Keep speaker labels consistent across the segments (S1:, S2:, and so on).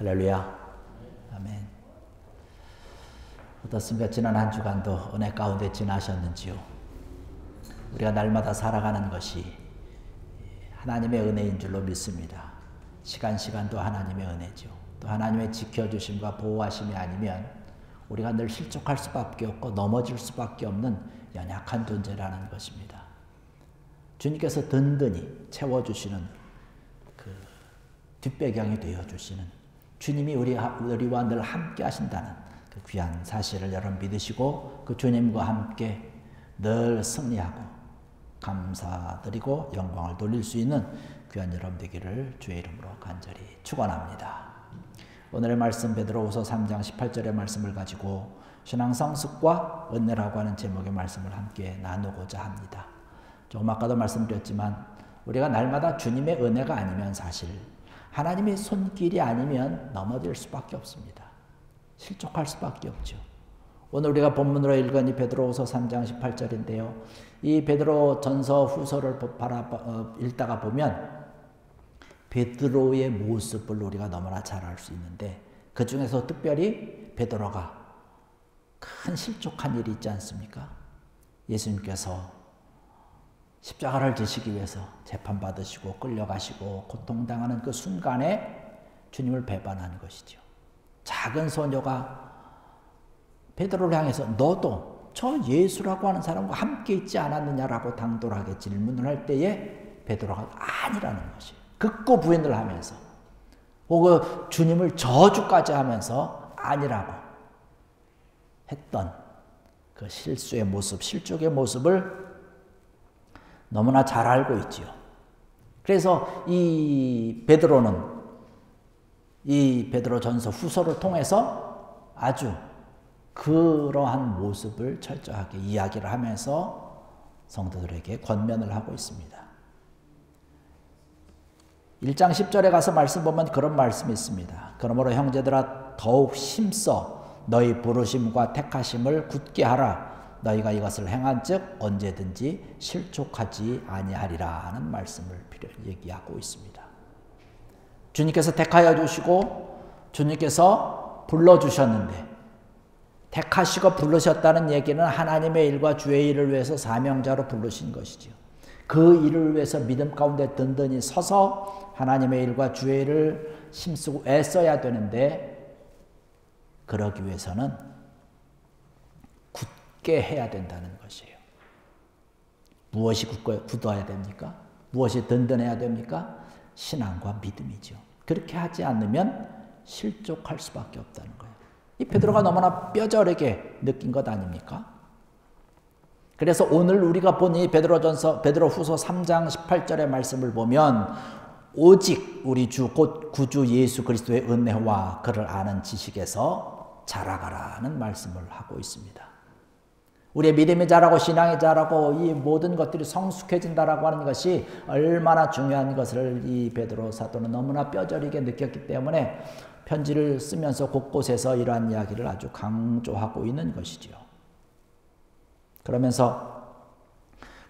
S1: 할렐루야. 아멘. 어떻습니까? 지난 한 주간도 은혜 가운데 지나셨는지요? 우리가 날마다 살아가는 것이 하나님의 은혜인 줄로 믿습니다. 시간도 하나님의 은혜죠. 또 하나님의 지켜주심과 보호하심이 아니면 우리가 늘 실족할 수밖에 없고 넘어질 수밖에 없는 연약한 존재라는 것입니다. 주님께서 든든히 채워주시는 그 뒷배경이 되어주시는 주님이 우리와 늘 함께 하신다는 그 귀한 사실을 여러분 믿으시고 그 주님과 함께 늘 승리하고 감사드리고 영광을 돌릴 수 있는 귀한 여러분 되기를 주의 이름으로 간절히 축원합니다. 오늘의 말씀 베드로후서 3장 18절의 말씀을 가지고 신앙 성숙과 은혜라고 하는 제목의 말씀을 함께 나누고자 합니다. 조금 아까도 말씀드렸지만 우리가 날마다 주님의 은혜가 아니면 사실 하나님의 손길이 아니면 넘어질 수밖에 없습니다. 실족할 수밖에 없죠. 오늘 우리가 본문으로 읽은 이 베드로후서 3장 18절인데요. 이 베드로 전서 후서를 읽다가 보면 베드로의 모습을 우리가 너무나 잘 알 수 있는데 그 중에서 특별히 베드로가 큰 실족한 일이 있지 않습니까? 예수님께서 십자가를 지시기 위해서 재판받으시고 끌려가시고 고통당하는 그 순간에 주님을 배반한 것이죠. 작은 소녀가 베드로를 향해서 너도 저 예수라고 하는 사람과 함께 있지 않았느냐라고 당돌하게 질문을 할 때에 베드로가 아니라는 것이에요. 극구 부인을 하면서 혹은 주님을 저주까지 하면서 아니라고 했던 그 실수의 모습, 실족의 모습을 너무나 잘 알고 있지요. 그래서 이 베드로는 이 베드로 전서 후서를 통해서 아주 그러한 모습을 철저하게 이야기를 하면서 성도들에게 권면을 하고 있습니다. 1장 10절에 가서 말씀 보면 그런 말씀이 있습니다. 그러므로 형제들아 더욱 힘써 너희 부르심과 택하심을 굳게 하라. 너희가 이것을 행한즉 언제든지 실족하지 아니하리라 하는 말씀을 얘기하고 있습니다. 주님께서 택하여 주시고 주님께서 불러주셨는데 택하시고 부르셨다는 얘기는 하나님의 일과 주의 일을 위해서 사명자로 부르신 것이죠. 그 일을 위해서 믿음 가운데 든든히 서서 하나님의 일과 주의 일을 힘쓰고 애써야 되는데 그러기 위해서는 굳게 해야 된다는 것이에요. 무엇이 굳어야 됩니까? 무엇이 든든해야 됩니까? 신앙과 믿음이죠. 그렇게 하지 않으면 실족할 수밖에 없다는 거예요. 이 베드로가 너무나 뼈저리게 느낀 것 아닙니까? 그래서 오늘 우리가 본 이 베드로후서 3장 18절의 말씀을 보면 오직 우리 주 곧 구주 예수 그리스도의 은혜와 그를 아는 지식에서 자라가라는 말씀을 하고 있습니다. 우리의 믿음이 자라고 신앙이 자라고 이 모든 것들이 성숙해진다라고 하는 것이 얼마나 중요한 것을 이 베드로 사도는 너무나 뼈저리게 느꼈기 때문에 편지를 쓰면서 곳곳에서 이러한 이야기를 아주 강조하고 있는 것이죠. 그러면서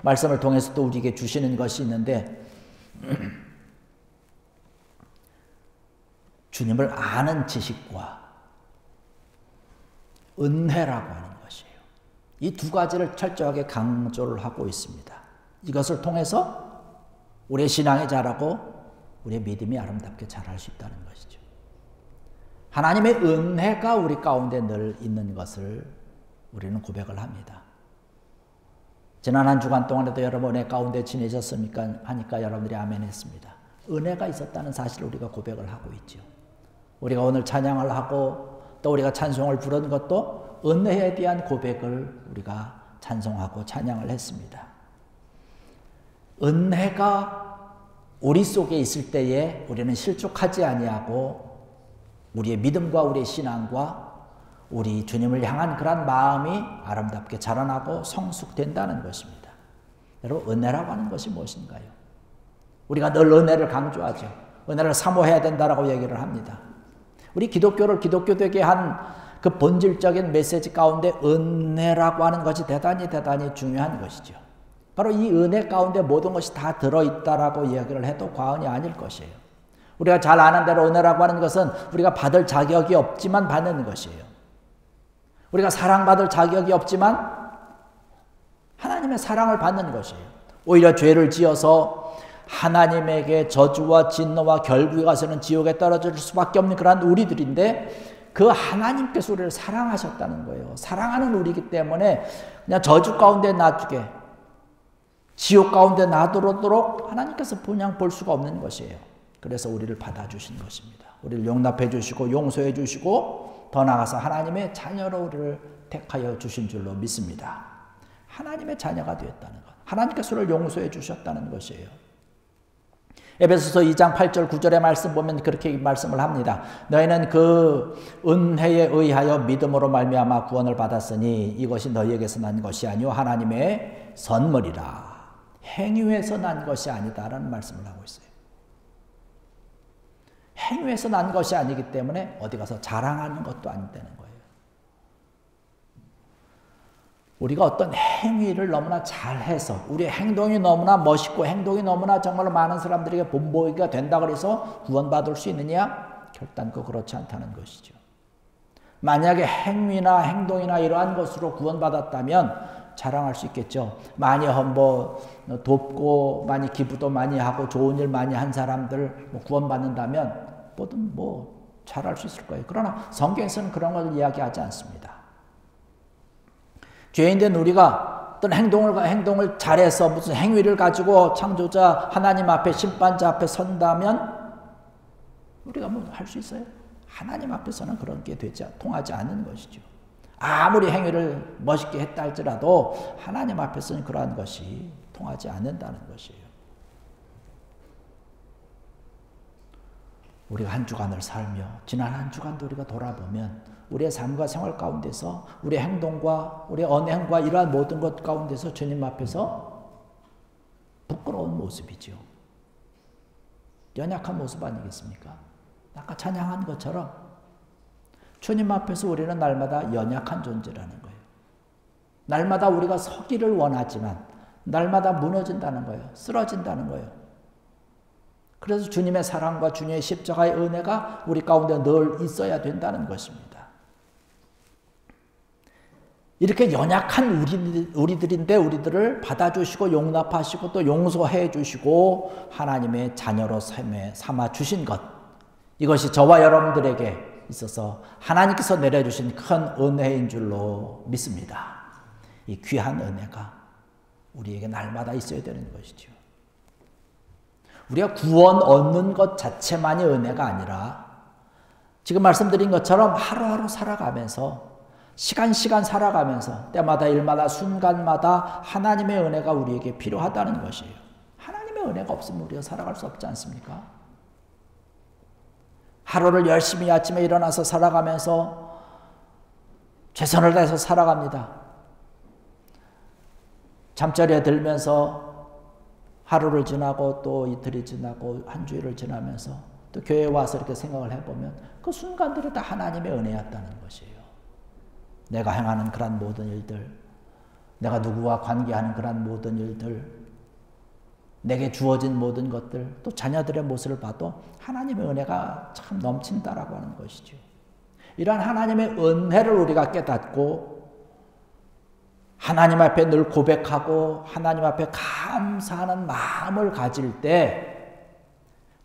S1: 말씀을 통해서 또 우리에게 주시는 것이 있는데 주님을 아는 지식과 은혜라고 하는 것이에요. 이 두 가지를 철저하게 강조를 하고 있습니다. 이것을 통해서 우리의 신앙이 자라고 우리의 믿음이 아름답게 자랄 수 있다는 것이죠. 하나님의 은혜가 우리 가운데 늘 있는 것을 우리는 고백을 합니다. 지난 한 주간 동안에도 여러분 은혜 가운데 지내셨습니까? 하니까 여러분들이 아멘 했습니다. 은혜가 있었다는 사실을 우리가 고백을 하고 있죠. 우리가 오늘 찬양을 하고 또 우리가 찬송을 부른 것도 은혜에 대한 고백을 우리가 찬송하고 찬양을 했습니다. 은혜가 우리 속에 있을 때에 우리는 실족하지 아니하고 우리의 믿음과 우리의 신앙과 우리 주님을 향한 그런 마음이 아름답게 자라나고 성숙된다는 것입니다. 여러분 은혜라고 하는 것이 무엇인가요? 우리가 늘 은혜를 강조하죠. 은혜를 사모해야 된다라고 얘기를 합니다. 우리 기독교를 기독교되게 한 그 본질적인 메시지 가운데 은혜라고 하는 것이 대단히 중요한 것이죠. 바로 이 은혜 가운데 모든 것이 다 들어있다라고 이야기를 해도 과언이 아닐 것이에요. 우리가 잘 아는 대로 은혜라고 하는 것은 우리가 받을 자격이 없지만 받는 것이에요. 우리가 사랑받을 자격이 없지만 하나님의 사랑을 받는 것이에요. 오히려 죄를 지어서 하나님에게 저주와 진노와 결국에 가서는 지옥에 떨어질 수밖에 없는 그런 우리들인데 그 하나님께서 우리를 사랑하셨다는 거예요. 사랑하는 우리이기 때문에 그냥 저주 가운데 놔두게 지옥 가운데 놔두도록 하나님께서 그냥 볼 수가 없는 것이에요. 그래서 우리를 받아주신 것입니다. 우리를 용납해 주시고 용서해 주시고 더 나아가서 하나님의 자녀로 우리를 택하여 주신 줄로 믿습니다. 하나님의 자녀가 되었다는 것. 하나님께서 우리를 용서해 주셨다는 것이에요. 에베소서 2장 8절 9절의 말씀 보면 그렇게 말씀을 합니다. 너희는 그 은혜에 의하여 믿음으로 말미암아 구원을 받았으니 이것이 너희에게서 난 것이 아니요 하나님의 선물이라. 행위에서 난 것이 아니다라는 말씀을 하고 있어요. 행위에서 난 것이 아니기 때문에 어디 가서 자랑하는 것도 아니다는 거예요. 우리가 어떤 행위를 너무나 잘해서 우리의 행동이 너무나 멋있고 행동이 너무나 정말 많은 사람들에게 본보기가 된다 그래서 구원받을 수 있느냐? 결단코 그렇지 않다는 것이죠. 만약에 행위나 행동이나 이러한 것으로 구원받았다면 자랑할 수 있겠죠. 많이 돕고 많이 기부도 많이 하고 좋은 일 많이 한 사람들 구원받는다면 뭐든 잘할 수 있을 거예요. 그러나 성경에서는 그런 걸 이야기하지 않습니다. 죄인된 우리가 어떤 행동을 잘해서 무슨 행위를 가지고 창조자 하나님 앞에 심판자 앞에 선다면 우리가 할 수 있어요? 하나님 앞에서는 그런 게 통하지 않는 것이죠. 아무리 행위를 멋있게 했다 할지라도 하나님 앞에서는 그러한 것이 통하지 않는다는 것이에요. 우리가 한 주간을 살며 지난 한 주간도 우리가 돌아보면 우리의 삶과 생활 가운데서 우리의 행동과 우리의 언행과 이러한 모든 것 가운데서 주님 앞에서 부끄러운 모습이죠. 연약한 모습 아니겠습니까? 아까 찬양한 것처럼 주님 앞에서 우리는 날마다 연약한 존재라는 거예요. 날마다 우리가 서기를 원하지만 날마다 무너진다는 거예요. 쓰러진다는 거예요. 그래서 주님의 사랑과 주님의 십자가의 은혜가 우리 가운데 늘 있어야 된다는 것입니다. 이렇게 연약한 우리들인데 우리들을 받아주시고 용납하시고 또 용서해 주시고 하나님의 자녀로 삼아 주신 것, 이것이 저와 여러분들에게 있어서 하나님께서 내려주신 큰 은혜인 줄로 믿습니다. 이 귀한 은혜가 우리에게 날마다 있어야 되는 것이죠. 우리가 구원 얻는 것 자체만이 은혜가 아니라 지금 말씀드린 것처럼 하루하루 살아가면서 시간 살아가면서 때마다 일마다 순간마다 하나님의 은혜가 우리에게 필요하다는 것이에요. 하나님의 은혜가 없으면 우리가 살아갈 수 없지 않습니까? 하루를 열심히 아침에 일어나서 살아가면서 최선을 다해서 살아갑니다. 잠자리에 들면서 하루를 지나고 또 이틀이 지나고 한 주일을 지나면서 또 교회에 와서 이렇게 생각을 해보면 그 순간들이 다 하나님의 은혜였다는 것이에요. 내가 행하는 그런 모든 일들, 내가 누구와 관계하는 그런 모든 일들, 내게 주어진 모든 것들, 또 자녀들의 모습을 봐도 하나님의 은혜가 참 넘친다라고 하는 것이죠. 이러한 하나님의 은혜를 우리가 깨닫고 하나님 앞에 늘 고백하고 하나님 앞에 감사하는 마음을 가질 때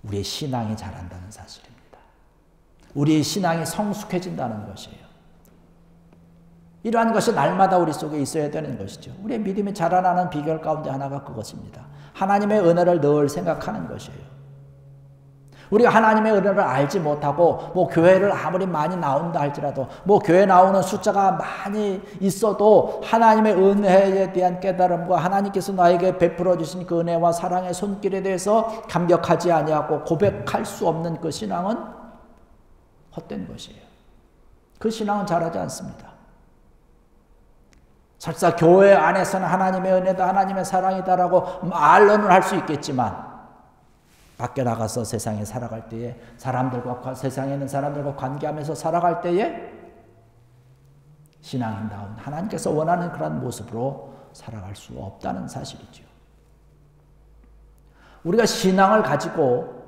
S1: 우리의 신앙이 자란다는 사실입니다. 우리의 신앙이 성숙해진다는 것이에요. 이러한 것이 날마다 우리 속에 있어야 되는 것이죠. 우리의 믿음이 자라나는 비결 가운데 하나가 그것입니다. 하나님의 은혜를 늘 생각하는 것이에요. 우리가 하나님의 은혜를 알지 못하고 교회를 아무리 많이 나온다 할지라도 교회 나오는 숫자가 많이 있어도 하나님의 은혜에 대한 깨달음과 하나님께서 나에게 베풀어 주신 그 은혜와 사랑의 손길에 대해서 감격하지 아니하고 고백할 수 없는 그 신앙은 헛된 것이에요. 그 신앙은 자라지 않습니다. 설사 교회 안에서는 하나님의 은혜다, 하나님의 사랑이다라고 말로는 할 수 있겠지만 밖에 나가서 세상에 살아갈 때에 세상에 있는 사람들과 관계하면서 살아갈 때에 신앙인다운 하나님께서 원하는 그런 모습으로 살아갈 수 없다는 사실이죠. 우리가 신앙을 가지고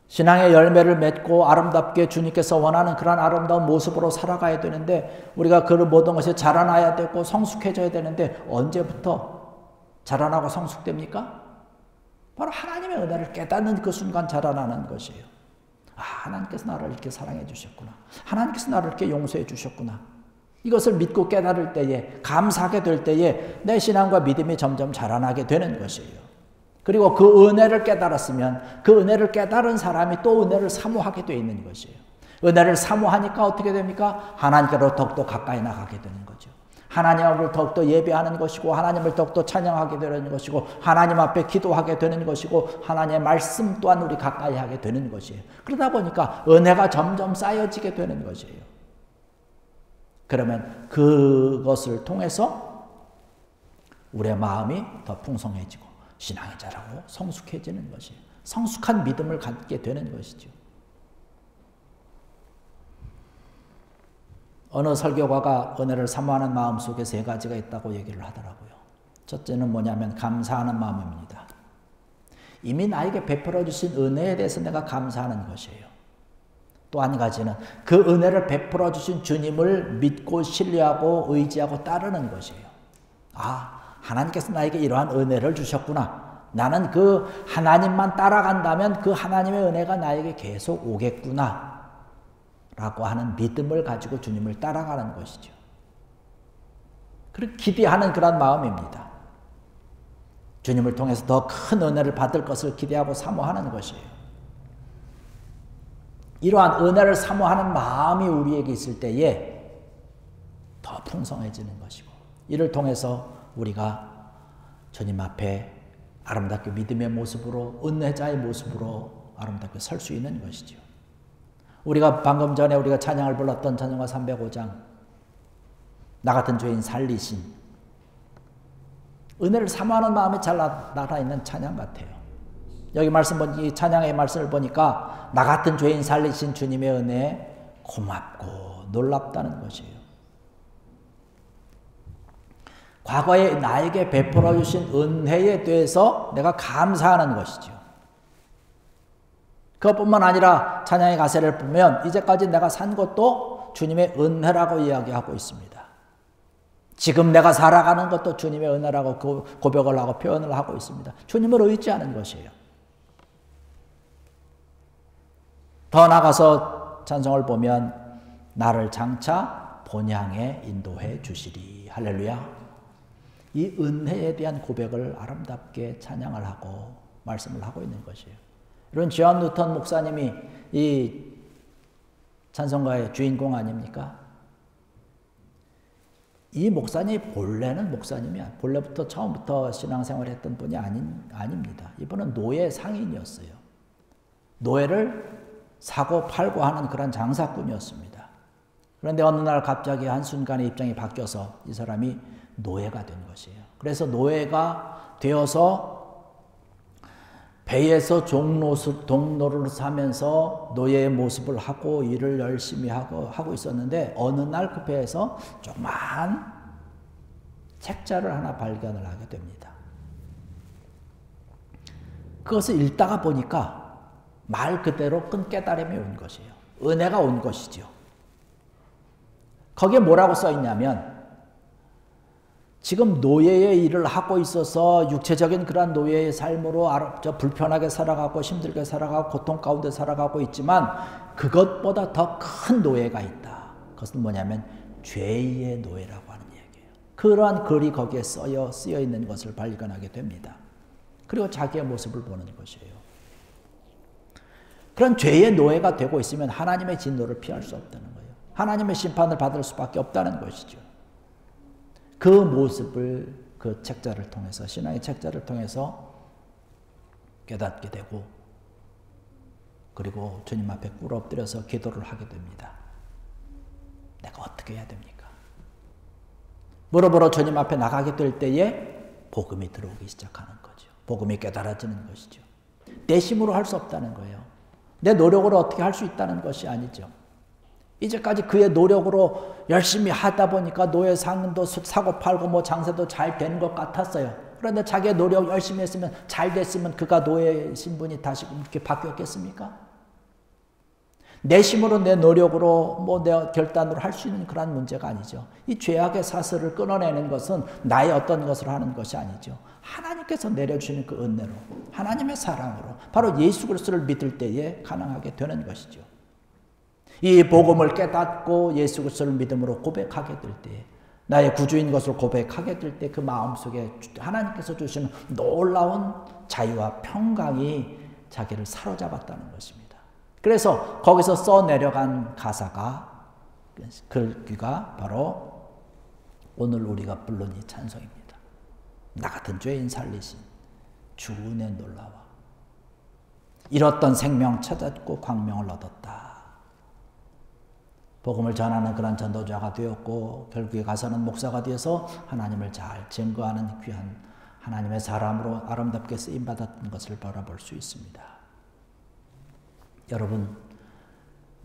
S1: 신앙의 열매를 맺고 아름답게 주님께서 원하는 그런 아름다운 모습으로 살아가야 되는데 우리가 그 모든 것이 자라나야 되고 성숙해져야 되는데 언제부터 자라나고 성숙됩니까? 바로 하나님의 은혜를 깨닫는 그 순간 자라나는 것이에요. 아, 하나님께서 나를 이렇게 사랑해 주셨구나. 하나님께서 나를 이렇게 용서해 주셨구나. 이것을 믿고 깨달을 때에, 감사하게 될 때에 내 신앙과 믿음이 점점 자라나게 되는 것이에요. 그리고 그 은혜를 깨달았으면 그 은혜를 깨달은 사람이 또 은혜를 사모하게 되어 있는 것이에요. 은혜를 사모하니까 어떻게 됩니까? 하나님께로 더욱더 가까이 나가게 되는 거죠. 하나님을 더욱더 예배하는 것이고 하나님을 더욱더 찬양하게 되는 것이고 하나님 앞에 기도하게 되는 것이고 하나님의 말씀 또한 우리 가까이 하게 되는 것이에요. 그러다 보니까 은혜가 점점 쌓여지게 되는 것이에요. 그러면 그것을 통해서 우리의 마음이 더 풍성해지고 신앙이 자라고 성숙해지는 것이에요. 성숙한 믿음을 갖게 되는 것이죠. 어느 설교가가 은혜를 사모하는 마음 속에 세 가지가 있다고 얘기를 하더라고요. 첫째는 뭐냐면 감사하는 마음입니다. 이미 나에게 베풀어 주신 은혜에 대해서 내가 감사하는 것이에요. 또 한 가지는 그 은혜를 베풀어 주신 주님을 믿고 신뢰하고 의지하고 따르는 것이에요. 아, 하나님께서 나에게 이러한 은혜를 주셨구나. 나는 그 하나님만 따라간다면 그 하나님의 은혜가 나에게 계속 오겠구나 라고 하는 믿음을 가지고 주님을 따라가는 것이죠. 그렇게 기대하는 그런 마음입니다. 주님을 통해서 더 큰 은혜를 받을 것을 기대하고 사모하는 것이에요. 이러한 은혜를 사모하는 마음이 우리에게 있을 때에 더 풍성해지는 것이고 이를 통해서 우리가 주님 앞에 아름답게 믿음의 모습으로 은혜자의 모습으로 아름답게 설 수 있는 것이죠. 우리가 방금 전에 우리가 찬양을 불렀던 찬양가 305장 나 같은 죄인 살리신 은혜를 사모하는 마음이 잘 나타있는 찬양 같아요. 여기 이 찬양의 말씀을 보니까 나 같은 죄인 살리신 주님의 은혜 고맙고 놀랍다는 것이에요. 과거에 나에게 베풀어 주신 은혜에 대해서 내가 감사하는 것이죠. 그것뿐만 아니라 찬양의 가사를 보면 이제까지 내가 산 것도 주님의 은혜라고 이야기하고 있습니다. 지금 내가 살아가는 것도 주님의 은혜라고 고백을 하고 표현을 하고 있습니다. 주님을 의지하는 것이에요. 더 나가서 찬송을 보면 나를 장차 본향에 인도해 주시리. 할렐루야. 이 은혜에 대한 고백을 아름답게 찬양을 하고 말씀을 하고 있는 것이에요. 이런 존 뉴턴 목사님이 이 찬송가의 주인공 아닙니까? 이 목사님이 본래는 목사님이야. 본래부터 처음부터 신앙생활을 했던 분이 아닙니다. 이분은 노예 상인이었어요. 노예를 사고 팔고 하는 그런 장사꾼이었습니다. 그런데 어느 날 갑자기 한순간에 입장이 바뀌어서 이 사람이 노예가 된 것이에요. 그래서 노예가 되어서 배에서 동로를 사면서 노예의 모습을 하고 일을 열심히 하고 있었는데 어느 날 그 배에서 조그만 책자를 하나 발견을 하게 됩니다. 그것을 읽다가 보니까 말 그대로 큰 깨달음이 온 것이에요. 은혜가 온 것이죠. 거기에 뭐라고 써 있냐면 지금 노예의 일을 하고 있어서 육체적인 그런 노예의 삶으로 불편하게 살아가고 힘들게 살아가고 고통 가운데 살아가고 있지만 그것보다 더 큰 노예가 있다. 그것은 뭐냐면 죄의 노예라고 하는 얘기예요. 그러한 글이 거기에 쓰여 있는 것을 발견하게 됩니다. 그리고 자기의 모습을 보는 것이에요. 그런 죄의 노예가 되고 있으면 하나님의 진노를 피할 수 없다는 거예요. 하나님의 심판을 받을 수밖에 없다는 것이죠. 그 모습을 그 책자를 통해서 신앙의 책자를 통해서 깨닫게 되고 그리고 주님 앞에 꿇어 엎드려서 기도를 하게 됩니다. 내가 어떻게 해야 됩니까? 물어보러 주님 앞에 나가게 될 때에 복음이 들어오기 시작하는 거죠. 복음이 깨달아지는 것이죠. 내 힘으로 할 수 없다는 거예요. 내 노력으로 어떻게 할 수 있다는 것이 아니죠. 이제까지 그의 노력으로 열심히 하다 보니까 노예 상도 사고 팔고 장세도 잘 되는 것 같았어요. 그런데 자기의 노력 열심히 했으면 잘 됐으면 그가 노예 신분이 다시 이렇게 바뀌었겠습니까? 내 힘으로 내 노력으로 내 결단으로 할 수 있는 그런 문제가 아니죠. 이 죄악의 사슬을 끊어내는 것은 나의 어떤 것으로 하는 것이 아니죠. 하나님께서 내려주시는 그 은혜로 하나님의 사랑으로 바로 예수 그리스도를 믿을 때에 가능하게 되는 것이죠. 이 복음을 깨닫고 예수 그리스도를 믿음으로 고백하게 될 때 나의 구주인 것을 고백하게 될 때 그 마음속에 하나님께서 주시는 놀라운 자유와 평강이 자기를 사로잡았다는 것입니다. 그래서 거기서 써내려간 가사가 글귀가 바로 오늘 우리가 부른 이 찬송입니다. 나 같은 죄인 살리신 주 은혜 놀라와 잃었던 생명 찾았고 광명을 얻었다. 복음을 전하는 그런 전도자가 되었고 결국에 가서는 목사가 되어서 하나님을 잘 증거하는 귀한 하나님의 사람으로 아름답게 쓰임받았던 것을 바라볼 수 있습니다. 여러분,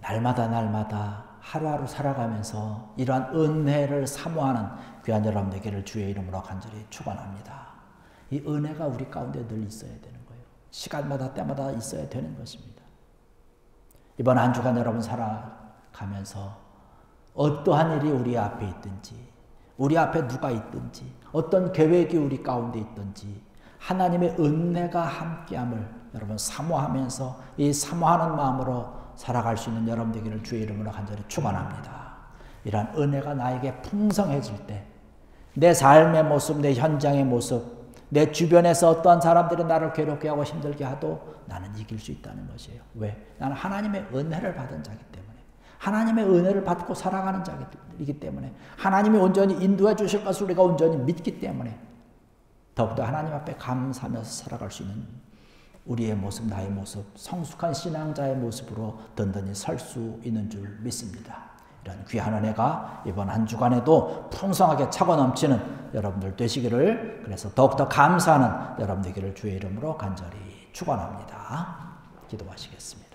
S1: 날마다 하루하루 살아가면서 이러한 은혜를 사모하는 귀한 여러분에게를 주의 이름으로 간절히 축원합니다. 이 은혜가 우리 가운데 늘 있어야 되는 거예요. 시간마다 때마다 있어야 되는 것입니다. 이번 한 주간 여러분 살아가면서 어떠한 일이 우리 앞에 있든지 우리 앞에 누가 있든지 어떤 계획이 우리 가운데 있든지 하나님의 은혜가 함께함을 여러분 사모하면서 이 사모하는 마음으로 살아갈 수 있는 여러분 되기를 주의 이름으로 간절히 축원합니다. 이러한 은혜가 나에게 풍성해질 때 내 삶의 모습, 내 현장의 모습, 내 주변에서 어떠한 사람들이 나를 괴롭게 하고 힘들게 하도 나는 이길 수 있다는 것이에요. 왜? 나는 하나님의 은혜를 받은 자이기 때문에 하나님의 은혜를 받고 살아가는 자이기 때문에 하나님이 온전히 인도해 주실 것을 우리가 온전히 믿기 때문에 더욱더 하나님 앞에 감사하면서 살아갈 수 있는 우리의 모습, 나의 모습, 성숙한 신앙자의 모습으로 든든히 설 수 있는 줄 믿습니다. 이런 귀한 은혜가 이번 한 주간에도 풍성하게 차고 넘치는 여러분들 되시기를 그래서 더욱더 감사하는 여러분 되기를 주의 이름으로 간절히 축원합니다. 기도하시겠습니다.